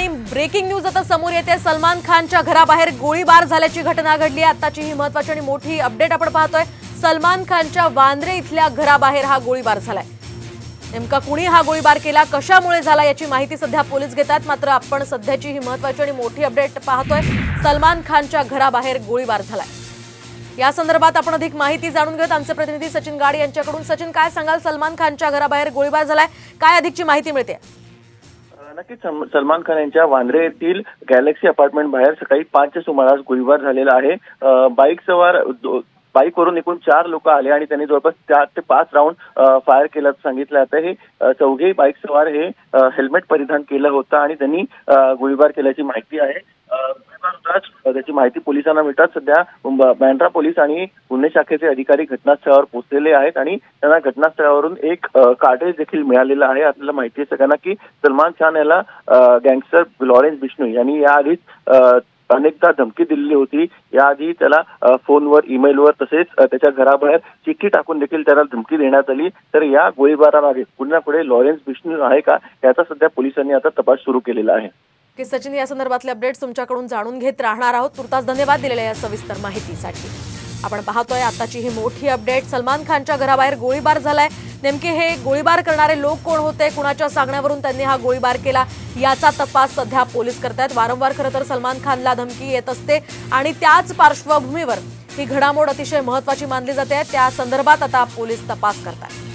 Breaking news आता समोर येते। सलमान खानच्या घराबाहेर गोळीबार झाल्याची घटना घडली आहे। आताची ही महत्त्वाची आणि मोठी अपडेट आपण पाहतोय। सलमान खानच्या वांद्रे इथल्या घराबाहेर हा गोळीबार झालाय। नेमका कुणी हा गोळीबार केला, कशामुळे झाला याची माहिती सध्या पोलीस घेतात। मात्र आपण सध्याची ही महत्त्वाची आणि मोठी अपडेट पाहतोय। सलमान खानच्या घराबाहेर गोळीबार झालाय। या संदर्भात आपण अधिक माहिती जाणून घेत आमचे प्रतिनिधी सचिन गाडी यांच्याकडून। सचिन, काय सांगाल? सलमान खानच्या घराबाहेर गोळीबार झालाय, काय अधिकची माहिती मिळते? नक्कीच सलमान खान यांच्या वांद्रे येथील गॅलेक्सी अपार्टमेंट बाहेर सकाळी 5च्या सुमारास गोळीबार झालेला आहे। बाईकवरून एकूण 4 लोक आले आणि त्यांनी जवळपास 4 ते 5 राऊंड फायर केल्याचं सांगितलं जातं। हे चौघे बाईक सवार हे हेल्मेट परिधान केलं होतं आणि त्यांनी गोळीबार केल्याची माहिती आहे। त्याची माहिती पोलिसांना मिळतात सध्या बँड्रा पोलीस आणि गुन्हे शाखेचे अधिकारी घटनास्थळावर पोहोचलेले आहेत आणि त्यांना घटनास्थळावरून एक कार्टेज देखील मिळालेलं आहे। आपल्याला माहिती आहे सगळ्यांना की सलमान खान याला गँगस्टर लॉरेन्स बिश्नोई यांनी याआधीच अनेकदा धमकी दिलेली होती। याआधी त्याला फोनवर, ईमेलवर तसेच त्याच्या घराबाहेर चिठ्ठी टाकून देखील त्याला धमकी देण्यात आली। तर या गोळीबारामागे पुन्हा पुढे लॉरेन्स बिश्नोई आहे का, याचा सध्या पोलिसांनी आता तपास सुरू केलेला आहे। सचिन, या संदर्भातले अपडेट्स तुमच्याकडून जाणून घेत राहणार आहोत। तुर्तास धन्यवाद दिलेल्या या सविस्तर माहितीसाठी। आपण पाहतोय आताची ही मोठी अपडेट। सलमान खानच्या घराबाहेर गोळीबार झालाय। नेमके हे गोळीबार करणारे लोक कोण होते, कुणाच्या सांगण्यावरून त्यांनी हा गोळीबार केला, याचा तपास सध्या पोलीस करतायत। वारंवार खरं तर सलमान खानला धमकी येत असते आणि त्याच पार्श्वभूमीवर ही घडामोड अतिशय महत्त्वाची मानली जाते। त्या संदर्भात आता पोलीस तपास करतायत।